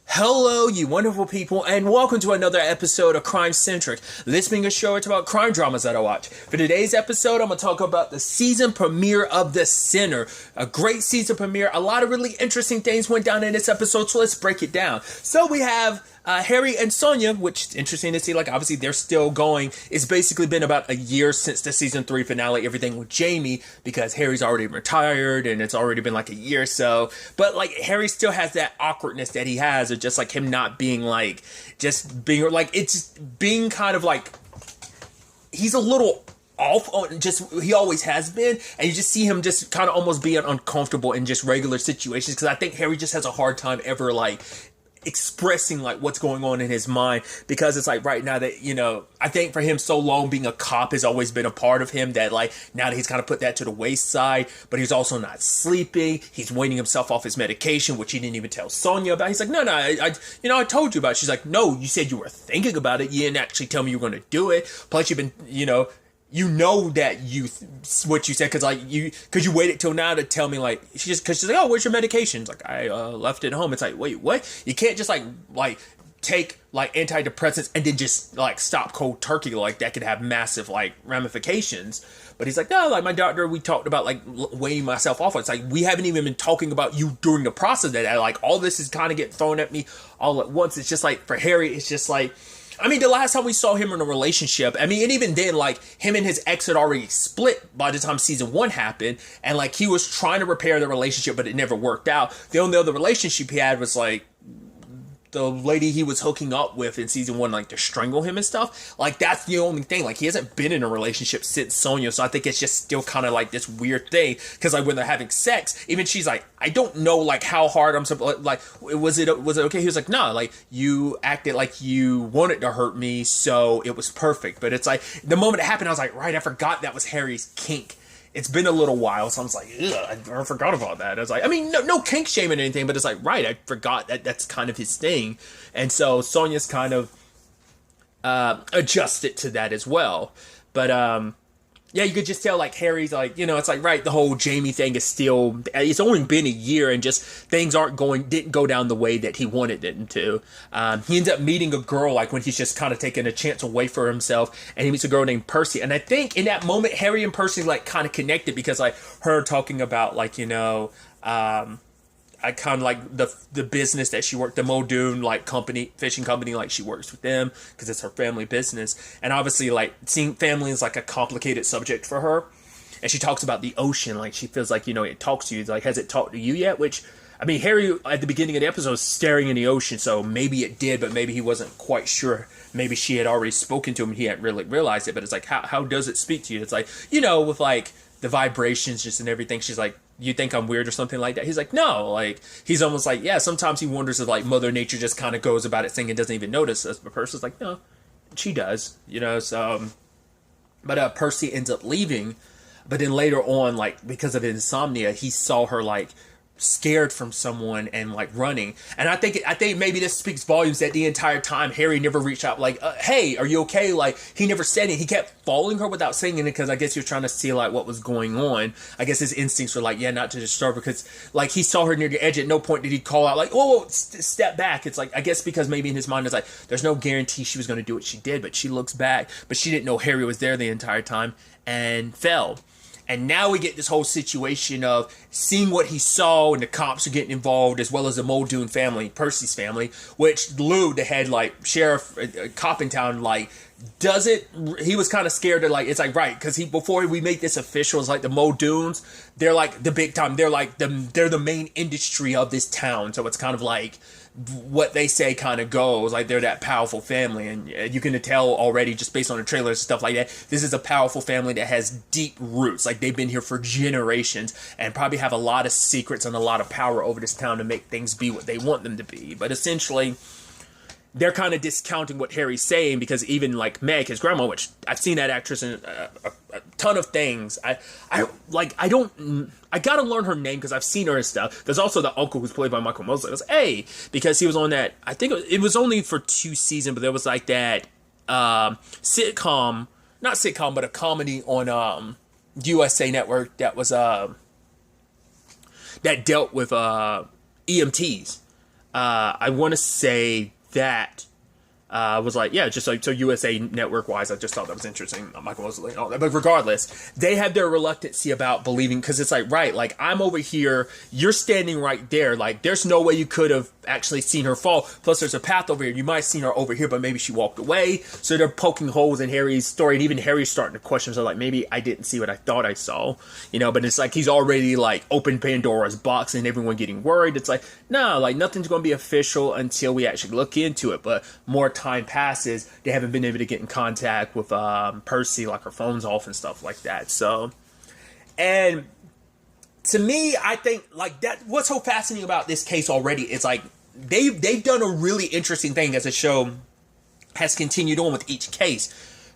Hello, you wonderful people, and welcome to another episode of Crime Centric. This being a show, it's about crime dramas that I watch. For today's episode, I'm going to talk about the season premiere of The Sinner. A great season premiere. A lot of really interesting things went down in this episode, so let's break it down. So we have Harry and Sonia, which is interesting to see. Like, obviously, they're still going. It's basically been about a year since the season 3 finale, everything with Jamie, because Harry's already retired, and it's already been like a year or so. But, like, Harry still has that awkwardness that he has, of just, like, him not being, like, just being, like, it's being kind of, like, he's a little off on just, he always has been, and you just see him just kind of almost being uncomfortable in just regular situations, because I think Harry just has a hard time ever, like, expressing like what's going on in his mind, because it's like right now that, you know, I think for him so long being a cop has always been a part of him, that like now that he's kind of put that to the wayside. But he's also not sleeping, he's weaning himself off his medication, which he didn't even tell Sonia about. He's like, no, I told you about it. She's like, no, you said you were thinking about it, you didn't actually tell me you were going to do it. Plus you've been, you know that what you said, because you waited till now to tell me, like, she's like, oh, where's your medications? Like, I left it at home. It's like, wait, what? You can't just like take like antidepressants and then just like stop cold turkey. Like, that could have massive like ramifications. But he's like, no, like my doctor, we talked about like weighing myself off. It's like, we haven't even been talking about you during the process of that. Like, all this is kind of getting thrown at me all at once. It's just like, for Harry, it's just like, I mean, the last time we saw him in a relationship, I mean, and even then, like, him and his ex had already split by the time season 1 happened, and, like, he was trying to repair the relationship, but it never worked out. The only other relationship he had was, like, the lady he was hooking up with in season 1, like, to strangle him and stuff. Like, that's the only thing. Like, he hasn't been in a relationship since Sonia, so I think it's just still kind of, like, this weird thing, because, like, when they're having sex, even she's like, I don't know, like, how hard I'm supposed, like, was it okay? He was like, no, like, you acted like you wanted to hurt me, so it was perfect. But it's like, the moment it happened, I was like, right, I forgot that was Harry's kink. It's been a little while, so I was like, ugh, I forgot about that. I was like, I mean, no kink shaming or anything, but it's like, right, I forgot that that's kind of his thing. And so Sonia's kind of adjusted to that as well. But yeah, you could just tell, like, Harry's like, it's like, right, the whole Jamie thing is still, it's only been a year, and just things didn't go down the way that he wanted them to. He ends up meeting a girl, like, when he's just kind of taking a chance away for himself, and he meets a girl named Percy. And I think in that moment, Harry and Percy, like, kind of connected, because, like, her talking about, like, I kind of like the business that she worked, the Muldoon like fishing company, like she works with them because it's her family business. And obviously, like, seeing family is like a complicated subject for her. And she talks about the ocean, like she feels like, it talks to you. Like, has it talked to you yet? Which, I mean, Harry at the beginning of the episode was staring in the ocean, so maybe it did, but maybe he wasn't quite sure. Maybe she had already spoken to him and he hadn't really realized it. But it's like, how does it speak to you? It's like, with like the vibrations just and everything. She's like, you think I'm weird or something like that? He's like, no. Like, he's almost like, yeah, sometimes he wonders if like Mother Nature just kind of goes about its thing and doesn't even notice us. But Percy's like, no, she does, so but Percy ends up leaving. But then later on, like, because of insomnia, he saw her like scared from someone and like running. And I think maybe this speaks volumes that the entire time Harry never reached out, like, hey, are you okay? Like, he never said it. He kept following her without saying it, because I guess he was trying to see like what was going on. I guess his instincts were like, yeah, not to disturb her, because like he saw her near the edge. At no point did he call out like, whoa, step back. It's like, I guess because maybe in his mind it's like, there's no guarantee she was going to do what she did, but she looks back, but she didn't know Harry was there the entire time and fell. And now we get this whole situation of seeing what he saw, and the cops are getting involved, as well as the Muldoon family, Percy's family, which Lou, the head, like, sheriff, cop in town, like, he was kind of scared to, like, it's like, right, because before we make this official, it's like the Muldoons, they're like the big time, they're like, they're the main industry of this town, so it's kind of like, what they say kind of goes, like they're that powerful family. And you can tell already just based on the trailers and stuff like that, this is a powerful family that has deep roots. Like, they've been here for generations and probably have a lot of secrets and a lot of power over this town to make things be what they want them to be. But essentially, they're kind of discounting what Harry's saying, because even like Meg, his grandma, which I've seen that actress in a ton of things. I gotta learn her name because I've seen her and stuff. There's also the uncle who's played by Michael Mosley. I was like, hey, because he was on that. I think it was only for 2 seasons, but there was like that sitcom, not sitcom, but a comedy on USA Network that was that dealt with EMTs. I want to say that was like, yeah, just like, so USA Network wise, I just thought that was interesting. Michael Mosley and all that. But regardless, they have their reluctancy about believing, because it's like, right, like, I'm over here, you're standing right there. Like, there's no way you could have actually seen her fall. Plus, there's a path over here. You might have seen her over here, but maybe she walked away. So they're poking holes in Harry's story. And even Harry's starting to question. So, like, maybe I didn't see what I thought I saw. You know, but it's like he's already, like, opened Pandora's box and everyone getting worried. It's like, no, like, nothing's going to be official until we actually look into it. But more time passes, they haven't been able to get in contact with Percy, like her phone's off and stuff like that. So, and to me, I think like that, what's so fascinating about this case already is like they've done a really interesting thing as the show has continued on with each case.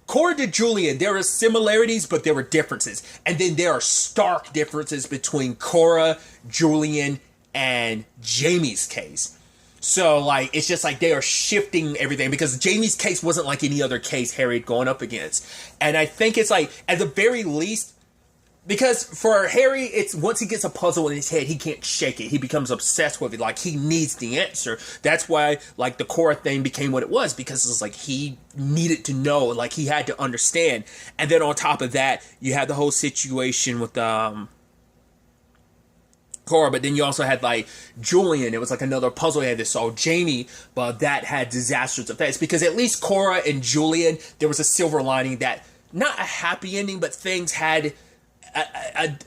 Cora to Julian, there are similarities, but there were differences. And then there are stark differences between Cora, Julian, and Jamie's case. So, like, it's just like they are shifting everything, because Jamie's case wasn't like any other case Harry had gone up against. And I think it's like, at the very least, because for Harry, it's once he gets a puzzle in his head, he can't shake it. He becomes obsessed with it. Like, he needs the answer. That's why, like, the Cora thing became what it was, because it's like he needed to know, like, he had to understand. And then on top of that, you had the whole situation with, Cora, but then you also had like Julian. It was like another puzzle he had to solve. Jamie, but that had disastrous effects, because at least Cora and there was a silver lining, that not a happy ending, but things had a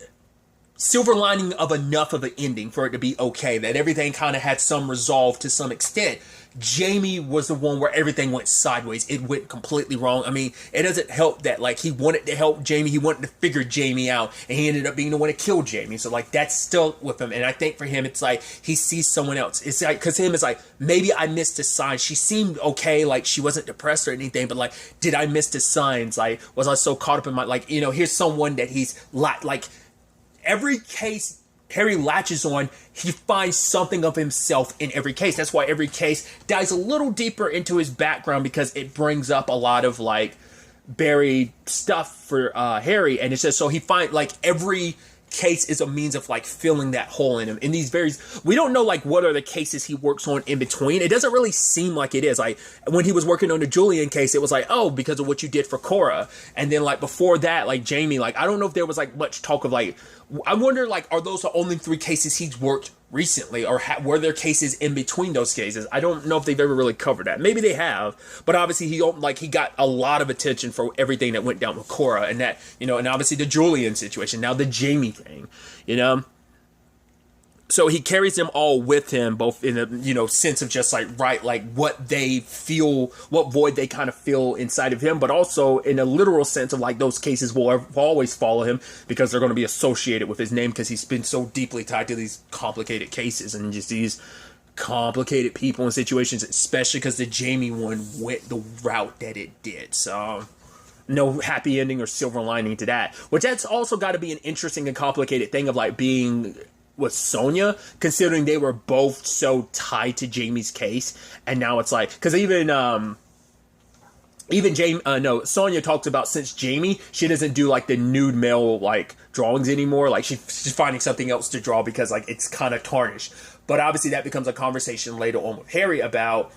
silver lining of enough of an ending for it to be okay, that everything kind of had some resolve to some extent. Jamie was the one where everything went sideways. It went completely wrong. I mean, it doesn't help that, like, he wanted to help Jamie. He wanted to figure Jamie out, and he ended up being the one to kill Jamie. So, like, that's still with him. And I think for him, it's like he sees someone else. It's like, because him, it's like, maybe I missed the sign. She seemed okay, like, she wasn't depressed or anything, but, like, did I miss the signs? Like, was I so caught up in my, like, you know, here's someone that he's, like, every case Harry latches on, he finds something of himself in every case. That's why every case dives a little deeper into his background, because it brings up a lot of, like, buried stuff for Harry. And it's just, so he finds, like, every case is a means of, like, filling that hole in him. In these we don't know, like, what are the cases he works on in between. It doesn't really seem like it is. Like, when he was working on the Julian case, it was like, oh, because of what you did for Cora. And then, like, before that, like, Jamie, like, I don't know if there was, like, much talk of, like, I wonder, like, are those the only 3 cases he's worked recently, or were there cases in between those cases? I don't know if they've ever really covered that. Maybe they have, but obviously he got a lot of attention for everything that went down with Cora, and that, you know, and obviously the Julian situation, now the Jamie thing, you know. So he carries them all with him, both in a, you know, sense of just like, right, like what they feel, what void they kind of feel inside of him, but also in a literal sense of like those cases will always follow him, because they're going to be associated with his name, because he's been so deeply tied to these complicated cases and just these complicated people and situations, especially because the Jamie one went the route that it did. So no happy ending or silver lining to that, which that's also got to be an interesting and complicated thing of like being with Sonia, considering they were both so tied to Jamie's case. And now it's like, because Sonia talks about, since Jamie, she doesn't do like the nude male like drawings anymore. Like she's finding something else to draw, because like it's kind of tarnished. But obviously that becomes a conversation later on with Harry about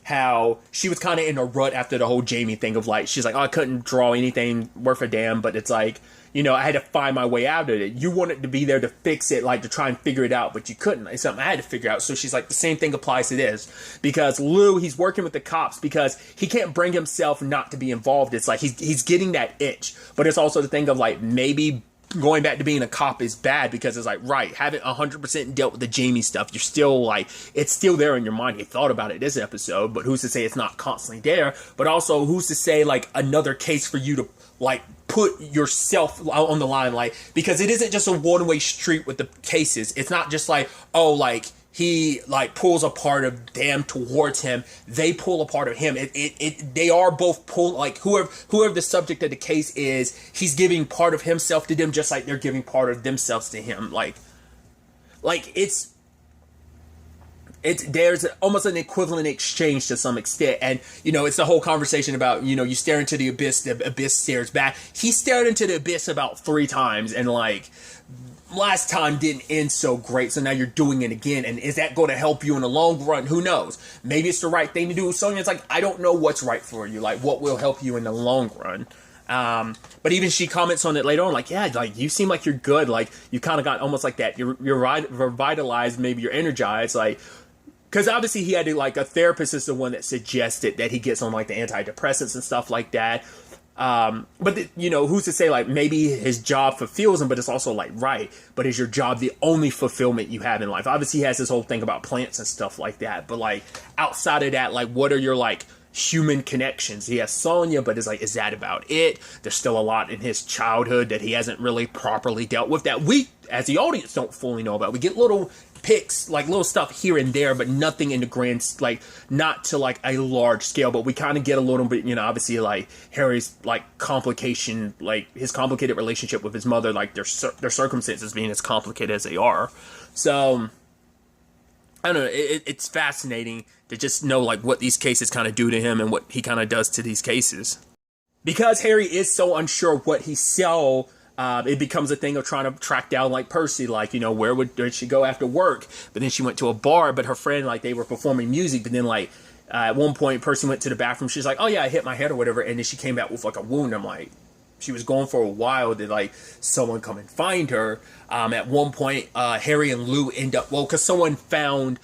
how she was kind of in a rut after the whole Jamie thing of like, she's like, oh, I couldn't draw anything worth a damn, but it's like, you know, I had to find my way out of it. You wanted to be there to fix it, like to try and figure it out, but you couldn't. It's something I had to figure out. So she's like, the same thing applies to this, because Lou, he's working with the cops because he can't bring himself not to be involved. It's like he's getting that itch, but it's also the thing of like, maybe going back to being a cop is bad, because it's like, right, haven't 100% dealt with the Jamie stuff. You're still like, it's still there in your mind. You thought about it this episode, but who's to say it's not constantly there? But also, who's to say like another case for you to like put yourself on the line, like, because it isn't just a one-way street with the cases. It's not just like, oh, like he like pulls a part of them towards him, they pull a part of him. They are both pull, like whoever the subject of the case is, he's giving part of himself to them, just like they're giving part of themselves to him. Like there's almost an equivalent exchange to some extent. And, you know, it's the whole conversation about, you know, you stare into the abyss stares back. He stared into the abyss about 3 times, and like, last time didn't end so great, so now you're doing it again. And is that going to help you in the long run? Who knows? Maybe it's the right thing to do. Sonia's like, I don't know what's right for you. Like, what will help you in the long run? But even she comments on it later on, like, yeah, like, you seem like you're good. Like, you kind of got almost like that. You're revitalized, maybe you're energized. Like, because obviously he had to, like, a therapist is the one that suggested that he gets on, like, the antidepressants and stuff like that. But you know, who's to say, like, maybe his job fulfills him, but it's also like, right, but is your job the only fulfillment you have in life? Obviously he has this whole thing about plants and stuff like that, but like, outside of that, like, what are your, like, human connections? He has Sonia, but it's like, is that about it? There's still a lot in his childhood that he hasn't really properly dealt with, that we as the audience don't fully know about. We get little picks, like little stuff here and there, but nothing in the grand, like, not to like a large scale. But we kind of get a little bit, you know, obviously, like, Harry's like complication, like his complicated relationship with his mother, like their circumstances being as complicated as they are. So I don't know, it's fascinating to just know, like, what these cases kind of do to him and what he kind of does to these cases, because Harry is so unsure of what he saw. It becomes a thing of trying to track down, like, Percy, like, you know, where did she go after work? But then she went to a bar, but her friend, like, they were performing music. But then, like, at one point, Percy went to the bathroom. She's like, oh, yeah, I hit my head or whatever. And then she came back with, like, a wound. I'm like, she was gone for a while. Did, like, someone come and find her? At one point, Harry and Lou end up, well, because someone found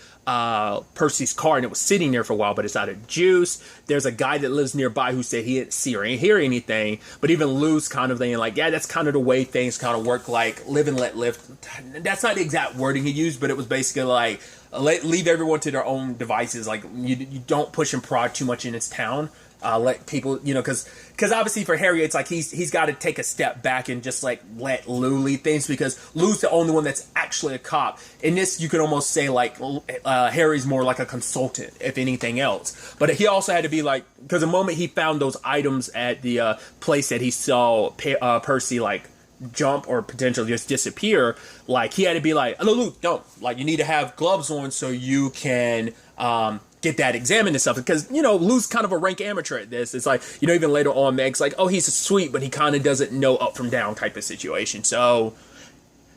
Percy's car and it was sitting there for a while, but it's out of juice. There's a guy that lives nearby who said he didn't see or hear anything, but even Lou's kind of thinking, like, yeah, that's kind of the way things kind of work, like, live and let live. That's not the exact wording he used, but it was basically like, leave everyone to their own devices. Like, you don't push and prod too much in this town. Let people, you know, because obviously for Harry, it's like he's got to take a step back and just, like, let Lou lead things, because Lou's the only one that's actually a cop. In this, you could almost say, like, Harry's more like a consultant, if anything else. But he also had to be, like, because the moment he found those items at the place that he saw Percy, like, jump or potentially just disappear, like, he had to be like, no, Lou, don't. Like, you need to have gloves on so you can get that examined and stuff, because, you know, Lou's kind of a rank amateur at this. It's like, you know, even later on, Meg's like, oh, he's sweet, but he kind of doesn't know up from down type of situation. So,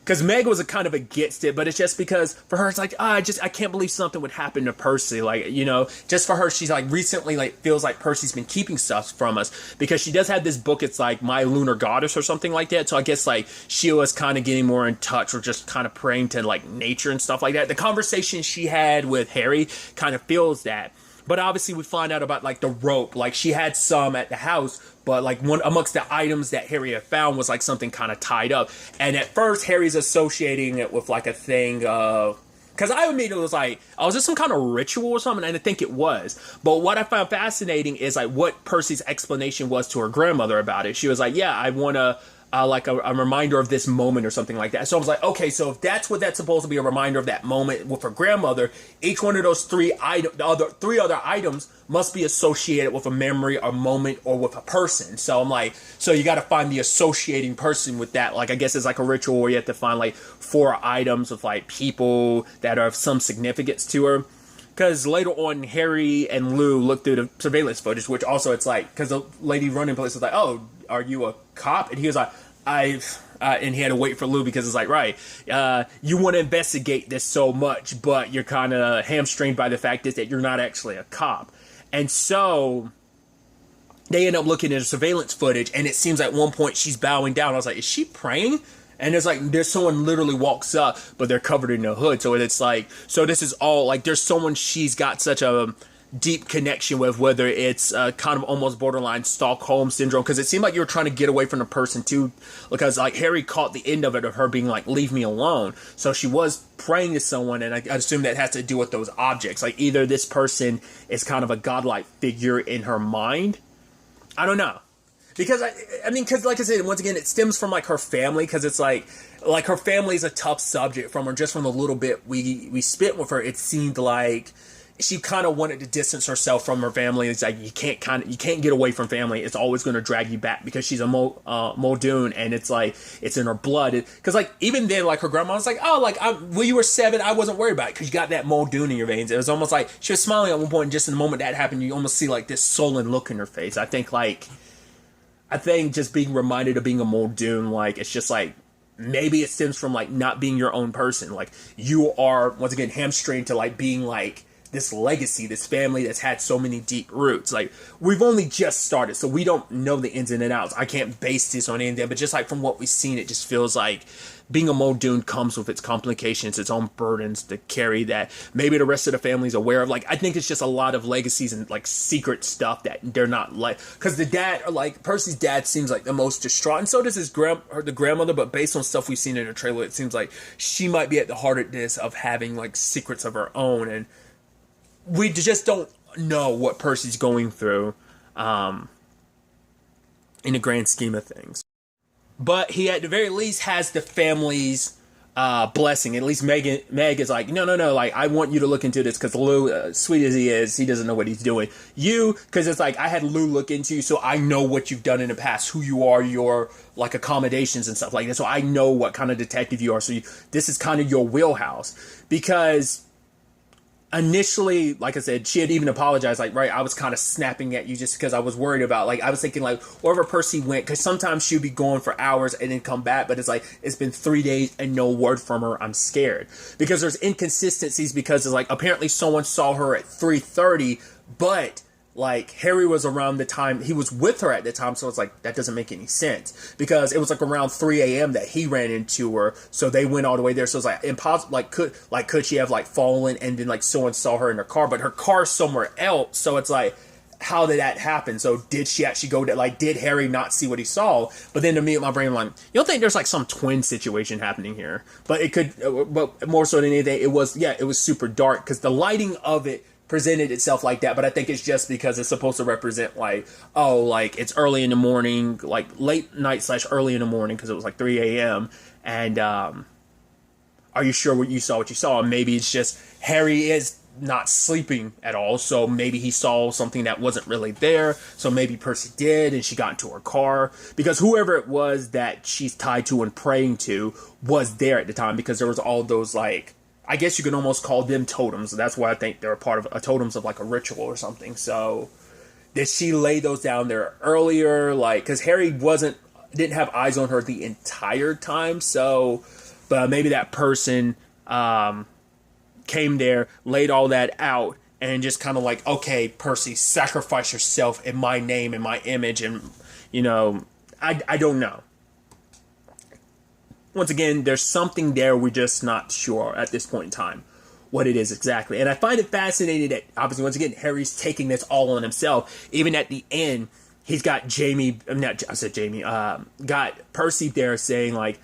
because Meg was a kind of against it, but it's just because for her, it's like, I can't believe something would happen to Percy. Like, you know, just for her, she's like, recently, like, feels like Percy's been keeping stuff from us, because she does have this book. It's like My Lunar Goddess or something like that. So I guess, like, she was kind of getting more in touch, or just kind of praying to, like, nature and stuff like that. The conversation she had with Harry kind of feels that. But obviously we find out about, like, the rope. Like, she had some at the house, but, like, one amongst the items that Harry had found was, like, something kind of tied up. And at first, Harry's associating it with, like, a thing of... Because I immediately was like, oh, is this some kind of ritual or something? And I think it was. But what I found fascinating is, like, what Percy's explanation was to her grandmother about it. She was like, yeah, I want to... like a reminder of this moment or something like that. So I was like, okay, so if that's what that's supposed to be, a reminder of that moment with her grandmother, each one of those three other items must be associated with a memory, a moment, or with a person. So I'm like, so you got to find the associating person with that. Like, I guess it's like a ritual where you have to find, like, 4 items with, like, people that are of some significance to her. Because later on, Harry and Lou looked through the surveillance footage, which also, it's like, because the lady running place was like, oh, are you a cop? And he was like, and he had to wait for Lou, because it's like, right, you want to investigate this so much, but you're kind of hamstringed by the fact that you're not actually a cop. And so they end up looking at the surveillance footage, and it seems at one point she's bowing down. I was like, is she praying? And there's someone literally walks up, but they're covered in the hood. So it's like, so this is all, like, there's someone she's got such a deep connection with, whether it's kind of almost borderline Stockholm syndrome, because it seemed like you were trying to get away from the person too, because, like, Harry caught the end of it, of her being like, leave me alone. So she was praying to someone, and I assume that has to do with those objects. Like, either this person is kind of a godlike figure in her mind. I don't know. Because, I mean, because, like I said, once again, it stems from, like, her family, because it's like her family is a tough subject from her. Just from the little bit we spent with her, it seemed like she kind of wanted to distance herself from her family. It's like, you can't get away from family. It's always going to drag you back, because she's a Muldoon, and it's like, it's in her blood. Because, like, even then, like, her grandma was like, oh, like, when you were 7, I wasn't worried about it, because you got that Muldoon in your veins. It was almost like she was smiling at one point, and just in the moment that happened, you almost see, like, this sullen look in her face. I think just being reminded of being a Muldoon, like, it's just like, maybe it stems from like not being your own person. Like you are once again hamstringed to like being like this legacy, this family that's had so many deep roots. Like we've only just started, so we don't know the ins and outs. I can't base this on anything, but just like from what we've seen, it just feels like being a Muldoon comes with its complications, its own burdens to carry that maybe the rest of the family's aware of. Like I think it's just a lot of legacies and like secret stuff that they're not like, because the dad, like Percy's dad, seems like the most distraught, and so does the grandmother. But based on stuff we've seen in the trailer, it seems like she might be at the heart of this, of having like secrets of her own, and we just don't know what Percy's going through in the grand scheme of things. But he, at the very least, has the family's blessing. At least Meg is like, no, like, I want you to look into this, because Lou, sweet as he is, he doesn't know what he's doing. You, because it's like, I had Lou look into you, so I know what you've done in the past, who you are, your, like, accommodations and stuff like that. So I know what kind of detective you are. So this is kind of your wheelhouse. Because initially, like I said, she had even apologized, like, right, I was kind of snapping at you just because I was worried about, like, I was thinking, like, wherever Percy went, because sometimes she'd be gone for hours and then come back, but it's like, it's been 3 days and no word from her. I'm scared. Because there's inconsistencies, because it's like, apparently someone saw her at 3:30, but like Harry was around the time, he was with her at the time, so it's like, that doesn't make any sense, because it was like around 3 a.m. that he ran into her, so they went all the way there. So it's like impossible, could she have like fallen and then like someone saw her in her car, but her car's somewhere else, so it's like, how did that happen? So did she actually go to, like, did Harry not see what he saw? But then to me, my brain, I'm like, you don't think there's like some twin situation happening here? But it could, but more so than anything, it was super dark, because the lighting of it presented itself like that. But I think it's just because it's supposed to represent like, oh, like it's early in the morning, like late night / early in the morning, because it was like 3 a.m. And are you sure what you saw? And maybe it's just Harry is not sleeping at all, so maybe he saw something that wasn't really there. So maybe Percy did, and she got into her car, because whoever it was that she's tied to and praying to was there at the time, because there was all those, like, I guess you could almost call them totems. That's why I think they're a part of a totems of like a ritual or something. So did she lay those down there earlier? Like, because Harry didn't have eyes on her the entire time. So, but maybe that person came there, laid all that out, and just kind of like, okay, Percy, sacrifice yourself in my name, in my image. And, you know, I don't know. Once again, there's something there, we're just not sure at this point in time what it is exactly. And I find it fascinating that, obviously, once again, Harry's taking this all on himself. Even at the end, he's got got Percy there saying, like,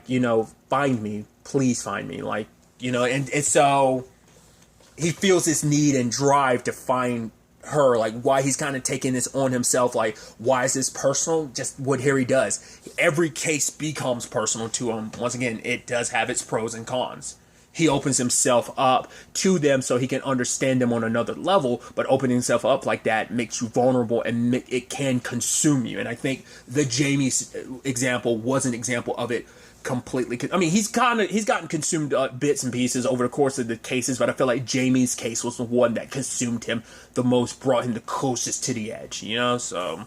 you know, find me, please find me. Like, you know, and so he feels this need and drive to find her, like, why he's kind of taking this on himself. Like, why is this personal? Just what Harry does. Every case becomes personal to him. Once again, it does have its pros and cons. He opens himself up to them so he can understand them on another level, but opening himself up like that makes you vulnerable, and it can consume you. And I think the Jamie example was an example of it completely. I mean, he's gotten consumed bits and pieces over the course of the cases, but I feel like Jamie's case was the one that consumed him the most, brought him the closest to the edge, you know? So,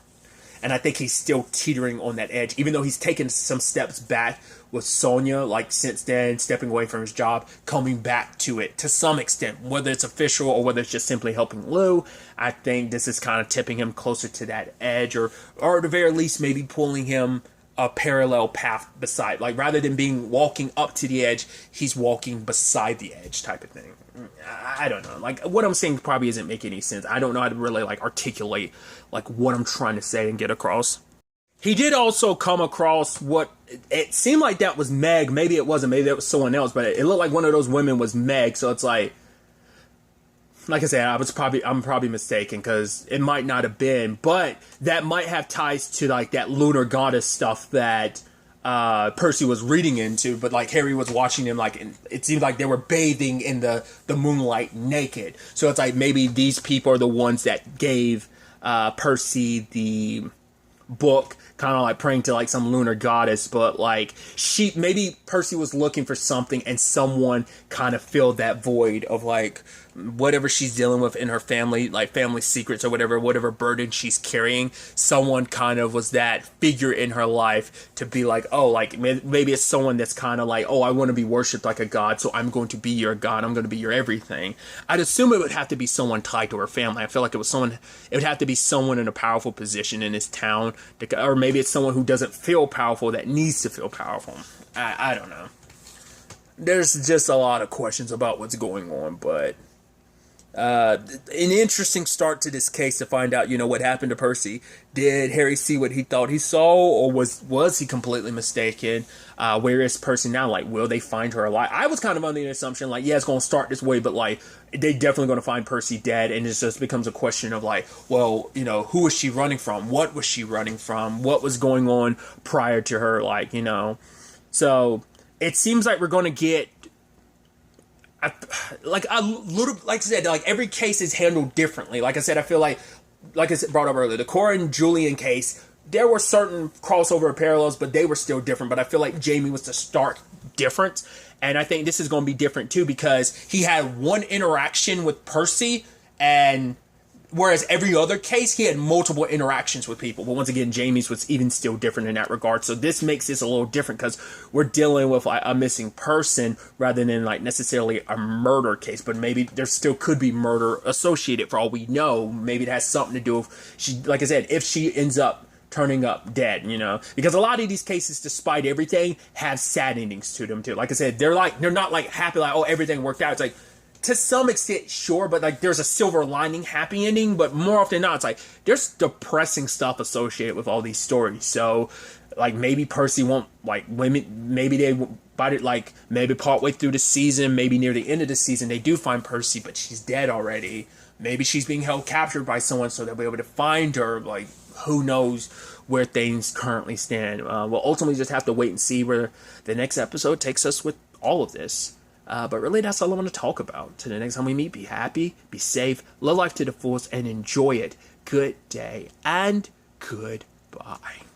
and I think he's still teetering on that edge, even though he's taken some steps back with Sonia, like, since then, stepping away from his job, coming back to it to some extent, whether it's official or whether it's just simply helping Lou. I think this is kind of tipping him closer to that edge, or at the very least, maybe pulling him a parallel path beside, like, rather than walking up to the edge, he's walking beside the edge type of thing. I don't know. Like, what I'm saying probably isn't making any sense. I don't know how to really, like, articulate, like, what I'm trying to say and get across. He did also come across what it seemed like that was Meg. Maybe it wasn't. Maybe that was someone else. But it looked like one of those women was Meg. So it's like I said, I'm probably mistaken, because it might not have been. But that might have ties to, like, that lunar goddess stuff that Percy was reading into. But, like, Harry was watching them, like, and it seemed like they were bathing in the moonlight naked. So it's like, maybe these people are the ones that gave Percy the book, kind of like praying to, like, some lunar goddess. But, like, maybe Percy was looking for something, and someone kind of filled that void of, like, whatever she's dealing with in her family, like family secrets or whatever burden she's carrying, someone kind of was that figure in her life to be like, oh, like maybe it's someone that's kind of like, oh, I want to be worshipped like a god, so I'm going to be your god, I'm going to be your everything. I'd assume it would have to be someone tied to her family. I feel like it would have to be someone in a powerful position in this town, or maybe it's someone who doesn't feel powerful that needs to feel powerful. I don't know. There's just a lot of questions about what's going on, but an interesting start to this case to find out, what happened to Percy. Did Harry see what he thought he saw, or was he completely mistaken? Where is Percy now? Like, will they find her alive? I was kind of under the assumption, like, yeah, it's going to start this way, but like, they definitely going to find Percy dead, and it just becomes a question of like, well, who was she running from? What was she running from? What was going on prior to her? Like, so it seems like we're going to get. Like I said, like every case is handled differently. Like I said, I feel like I said, brought up earlier, the Cora and Julian case, there were certain crossover parallels, but they were still different. But I feel like Jamie was the stark difference, and I think this is going to be different too because he had one interaction with Percy, and whereas every other case, he had multiple interactions with people. But once again, Jamie's was even still different in that regard. So this makes this a little different because we're dealing with like a missing person rather than like necessarily a murder case. But maybe there still could be murder associated for all we know. Maybe it has something to do with she, like I said, if she ends up turning up dead, because a lot of these cases, despite everything, have sad endings to them too. Like I said, they're not like happy, like, oh, everything worked out. It's like, to some extent, sure, but like there's a silver lining happy ending, but more often than not, it's like there's depressing stuff associated with all these stories. So like maybe Percy won't like women, maybe they bite it, like maybe partway through the season, maybe near the end of the season, they do find Percy, but she's dead already. Maybe she's being held captured by someone so they'll be able to find her. Like, who knows where things currently stand. We'll ultimately just have to wait and see where the next episode takes us with all of this. But really, that's all I want to talk about. Till the next time we meet, be happy, be safe, live life to the fullest, and enjoy it. Good day and goodbye.